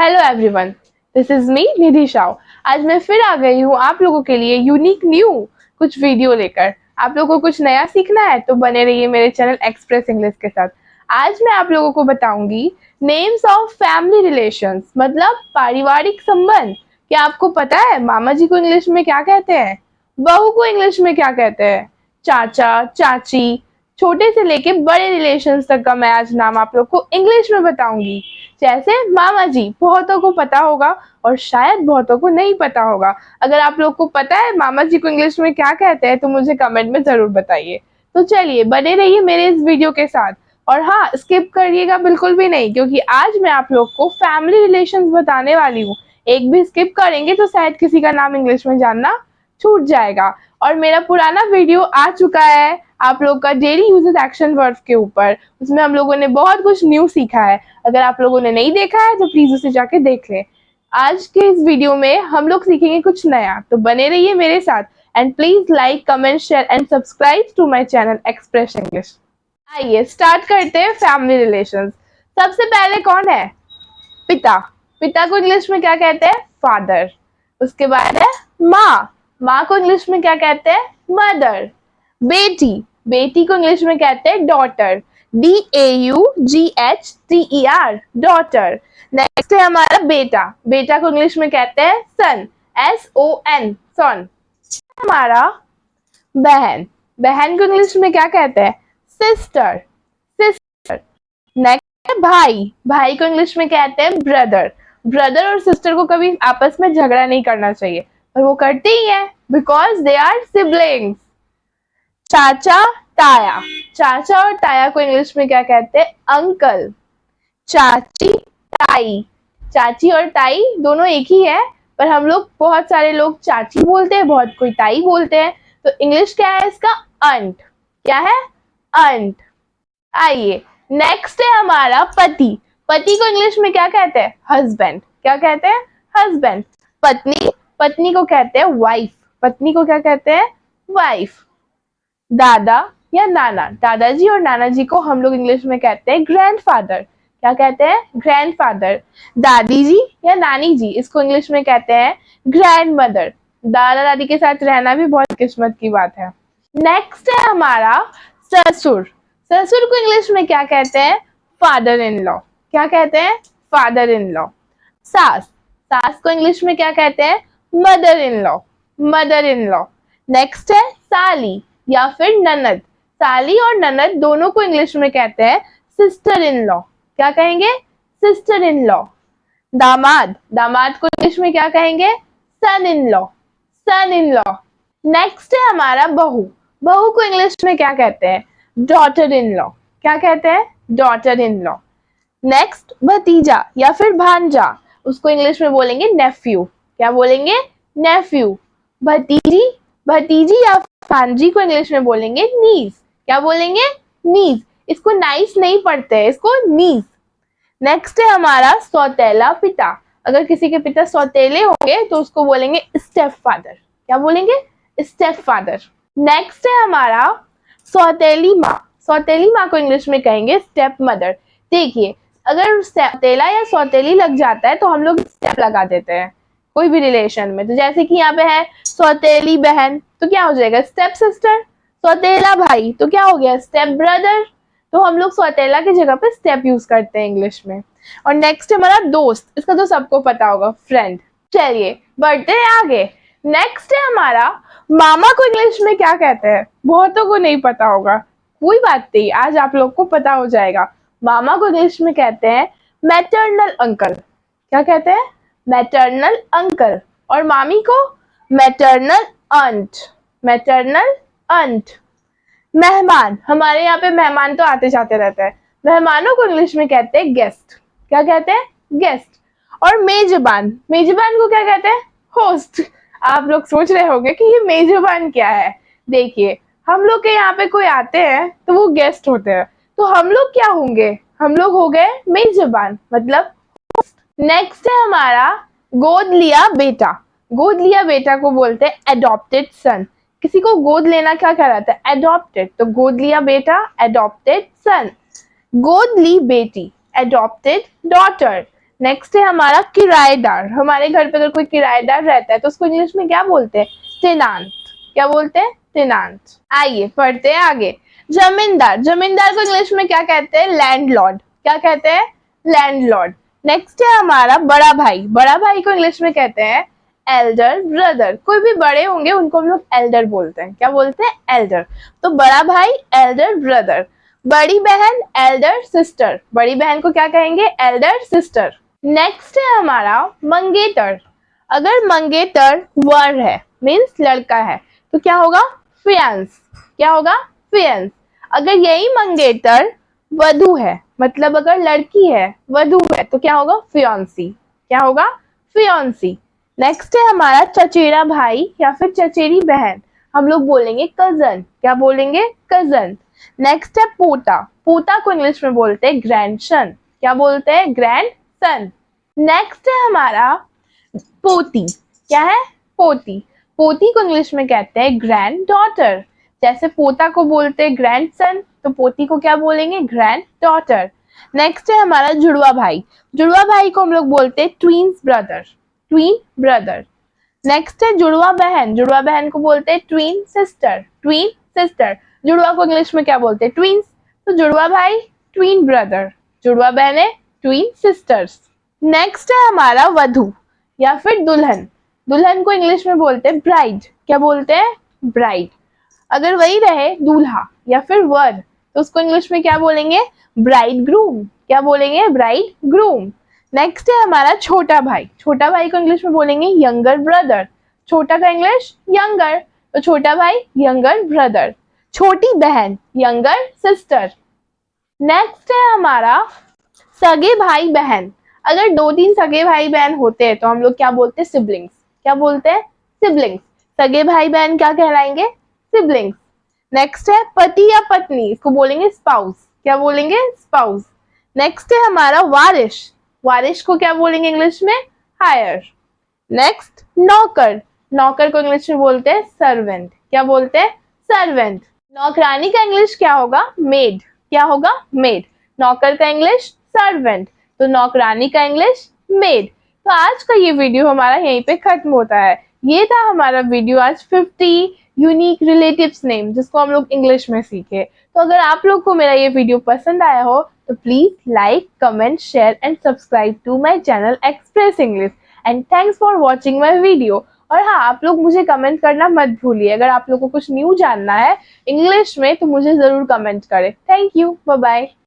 Hello everyone, this is me Nidhi Shah. आज मैं फिर आ गई हूँ आप लोगों के लिए यूनिक न्यू कुछ वीडियो लेकर। आप लोगों को कुछ नया सीखना है तो बने रहिए मेरे चैनल एक्सप्रेस इंग्लिश के साथ। आज मैं आप लोगों को बताऊंगी नेम्स ऑफ फैमिली रिलेशंस, मतलब पारिवारिक संबंध। क्या आपको पता है मामा जी को इंग्लिश में क्या कहते हैं, बहू को इंग्लिश में क्या कहते हैं, चाचा चाची, छोटे से लेके बड़े रिलेशंस तक का मैं आज नाम आप लोग को इंग्लिश में बताऊंगी। जैसे मामा जी बहुतों को पता होगा और शायद बहुतों को नहीं पता होगा। अगर आप लोग को पता है मामा जी को इंग्लिश में क्या कहते हैं तो मुझे कमेंट में जरूर बताइए। तो चलिए बने रहिए मेरे इस वीडियो के साथ। और हाँ, स्किप करिएगा बिल्कुल भी नहीं, क्योंकि आज मैं आप लोग को फैमिली रिलेशंस बताने वाली हूँ। एक भी स्किप करेंगे तो शायद किसी का नाम इंग्लिश में जानना छूट जाएगा। और मेरा पुराना वीडियो आ चुका है आप लोग का डेली यूजेस एक्शन वर्ब के ऊपर, उसमें हम लोगों ने बहुत कुछ न्यू सीखा है। अगर आप लोगों ने नहीं देखा है तो प्लीज उसे जाके देख लें। आज के इस वीडियो में हम लोग सीखेंगे कुछ नया, तो बने रहिए मेरे साथ। And please like, comment, share and subscribe to my channel Express English. आइए स्टार्ट करते हैं फैमिली रिलेशंस। सबसे पहले कौन है? पिता। पिता को इंग्लिश में क्या कहते हैं? फादर। उसके बाद है माँ। माँ को इंग्लिश में क्या कहते हैं? मदर। बेटी। बेटी को इंग्लिश में कहते हैं डॉटर। DAUGHTER, daughter. नेक्स्ट है हमारा बेटा। बेटा को इंग्लिश में कहते हैं सन। SON, सन। हमारा बहन। बहन को इंग्लिश में क्या कहते हैं? सिस्टर। सिस्टर। नेक्स्ट है भाई। भाई को इंग्लिश में कहते हैं ब्रदर। ब्रदर और सिस्टर को कभी आपस में झगड़ा नहीं करना चाहिए, पर वो करते ही है, बिकॉज दे आर सिबलिंग्स। चाचा ताया। चाचा और ताया को इंग्लिश में क्या कहते हैं? अंकल। चाची ताई। चाची और ताई दोनों एक ही है, पर हम लोग बहुत सारे लोग चाची बोलते हैं, बहुत कोई ताई बोलते हैं। तो इंग्लिश क्या है इसका? अंट। क्या है? अंट। आइए नेक्स्ट है हमारा पति। पति को इंग्लिश में क्या कहते हैं? हस्बैंड। क्या कहते हैं? हस्बैंड। पत्नी। पत्नी को कहते हैं वाइफ। पत्नी को क्या कहते हैं? वाइफ। दादा या नाना। दादाजी और नाना जी को हम लोग इंग्लिश में कहते हैं ग्रैंडफादर। क्या कहते हैं? ग्रैंडफादर। दादी जी या नानी जी, इसको इंग्लिश में कहते हैं ग्रैंड मदर। दादा दादी के साथ रहना भी बहुत किस्मत की बात है। नेक्स्ट है हमारा ससुर। ससुर को इंग्लिश में क्या कहते हैं? Father in law. क्या कहते हैं? Father in law. सास। सास को इंग्लिश में क्या कहते हैं? Mother in law. Mother in law. Next है साली या फिर ननद। साली और ननद दोनों को इंग्लिश में कहते हैं सिस्टर इन लॉ। क्या कहेंगे? Sister in law. दामाद। दामाद को इंग्लिश में क्या कहेंगे? Son in law. Son in law. Next है हमारा बहू। बहू को इंग्लिश में क्या कहते हैं? Daughter in law. क्या कहते हैं? Daughter in law. नेक्स्ट भतीजा या फिर भांजा, उसको इंग्लिश में बोलेंगे नेफ्यू। क्या बोलेंगे? नेफ्यू। भतीजी। भतीजी या भांजी को इंग्लिश में बोलेंगे नीस। क्या बोलेंगे? नीस। इसको नाइस नहीं पढ़ते हैं, इसको नीस। नेक्स्ट है हमारा सौतेला पिता। अगर किसी के पिता सौतेले होंगे तो उसको बोलेंगे स्टेप फादर। क्या बोलेंगे? Step father. नेक्स्ट है हमारा सौतेली माँ। सौतेली माँ को इंग्लिश में कहेंगे स्टेप मदर। देखिए, अगर सौतेला या सौतेली लग जाता है तो हम लोग स्टेप लगा देते हैं कोई भी रिलेशन में। तो जैसे कि यहाँ पे है सौतेली बहन, तो क्या हो जाएगा? Step sister. सौतेला भाई तो क्या हो गया? Step brother. तो हम लोग सौतेला की जगह पे स्टेप यूज करते हैं इंग्लिश में। और नेक्स्ट हमारा दोस्त, इसका तो सबको पता होगा, फ्रेंड। चलिए बढ़ते हैं आगे। नेक्स्ट है हमारा मामा को इंग्लिश में क्या कहते हैं? बहुतों को नहीं पता होगा, कोई बात नहीं, आज आप लोग को पता हो जाएगा। मामा को इंग्लिश में कहते हैं मैटरनल अंकल। क्या कहते हैं? Maternal uncle. और मामी को मैटरनल अंट। मैटरनल अंट। मेहमान, हमारे यहाँ पे मेहमान तो आते जाते रहते हैं, मेहमानों को इंग्लिश में कहते हैं गेस्ट। क्या कहते हैं? गेस्ट। और मेजबान, मेजबान को क्या कहते हैं? होस्ट। आप लोग सोच रहे होंगे कि ये मेजबान क्या है। देखिए, हम लोग के यहाँ पे कोई आते हैं तो वो गेस्ट होते हैं, तो हम लोग क्या होंगे? हम लोग हो गए मेजबान, मतलब होस्ट। नेक्स्ट है हमारा गोद लिया बेटा। गोद लिया बेटा को बोलते हैं एडॉप्टेड सन। किसी को गोद लेना क्या कहलाता है? एडॉप्टेड। तो गोद लिया बेटा, एडॉप्टेड सन। गोद ली बेटी, एडॉप्टेड डॉटर। नेक्स्ट है हमारा किराएदार। हमारे घर पे अगर कोई किराएदार रहता है तो उसको इंग्लिश में क्या बोलते हैं? टेनांट। क्या बोलते हैं? टेनांट। आइए पढ़ते हैं आगे। जमींदार। जमींदार को इंग्लिश में क्या कहते हैं? लैंडलॉर्ड। क्या कहते हैं? लैंडलॉर्ड। नेक्स्ट है हमारा बड़ा भाई। बड़ा भाई को इंग्लिश में कहते हैं एल्डर ब्रदर। कोई भी बड़े होंगे उनको हम लोग एल्डर बोलते हैं। क्या बोलते हैं? एल्डर। तो बड़ा भाई एल्डर ब्रदर। बड़ी बहन एल्डर सिस्टर। बड़ी बहन को क्या कहेंगे? Elder sister. नेक्स्ट है हमारा मंगेतर। अगर मंगेतर वर है मीन्स लड़का है तो क्या होगा? फियांस। क्या होगा? फियांस। अगर यही मंगेतर वधू है मतलब अगर लड़की है वधू है तो क्या होगा? फियांसी। क्या होगा? फियांसी। नेक्स्ट है हमारा चचेरा भाई या फिर चचेरी बहन। हम लोग बोलेंगे कजन। क्या बोलेंगे? कजन। नेक्स्ट है पोता। पोता को इंग्लिश में बोलते हैं ग्रैंडसन। क्या बोलते हैं? ग्रैंडसन। नेक्स्ट है हमारा पोती। क्या है? पोती। पोती को इंग्लिश में कहते हैं ग्रैंड डॉटर। जैसे पोता को बोलते हैं ग्रैंडसन तो पोती को क्या बोलेंगे? Grand daughter. नेक्स्ट है हमारा जुड़वा भाई। जुड़वा भाई को हम लोग बोलते हैं twins brother. Twin brother. Next है जुड़वा बहन। जुड़वा बहन को बोलते हैं ट्विन सिस्टर। Twin sister. जुड़वा को इंग्लिश में क्या बोलते हैं? ट्विंस। तो जुड़वा भाई ट्विन ब्रदर। जुड़वा बहने ट्विन सिस्टर्स। नेक्स्ट है हमारा वधू या फिर दुल्हन। दुल्हन को इंग्लिश में बोलते हैं ब्राइड। क्या बोलते हैं? ब्राइड। अगर वही रहे दूल्हा या फिर वर तो उसको इंग्लिश में क्या बोलेंगे? Bride groom. क्या बोलेंगे? Bride groom. नेक्स्ट है हमारा छोटा भाई। छोटा भाई को इंग्लिश में बोलेंगे यंगर ब्रदर। छोटा का इंग्लिश यंगर तो छोटा भाई यंगर ब्रदर। छोटी बहन यंगर सिस्टर। नेक्स्ट है हमारा सगे भाई बहन। अगर 2-3 सगे भाई बहन होते हैं तो हम लोग क्या बोलते हैं? सिबलिंग्स। क्या बोलते हैं? सिबलिंग्स। सगे भाई बहन क्या कहलाएंगे? सिबलिंग्स। नेक्स्ट है पति या पत्नी। इसको बोलेंगे स्पाउस। क्या बोलेंगे? स्पाउस। नेक्स्ट है हमारा वारिश। वारिश को क्या बोलेंगे इंग्लिश में? हायर। नेक्स्ट नौकर। नौकर को इंग्लिश में बोलते हैं सर्वेंट। क्या बोलते हैं? सर्वेंट। नौकरानी का इंग्लिश क्या होगा? मेड। क्या होगा? मेड। नौकर का इंग्लिश सर्वेंट तो नौकरानी का इंग्लिश मेड। तो आज का ये वीडियो हमारा यहीं पे खत्म होता है। ये था हमारा वीडियो आज 50 यूनिक रिलेटिव्स नेम जिसको हम लोग इंग्लिश में सीखे। तो अगर आप लोग को मेरा ये वीडियो पसंद आया हो तो please like, comment, share and subscribe to my channel Express English and thanks for watching my video. और हाँ, आप लोग मुझे कमेंट करना मत भूलिए। अगर आप लोग को कुछ न्यू जानना है इंग्लिश में तो मुझे जरूर कमेंट करें। Thank you. Bye bye.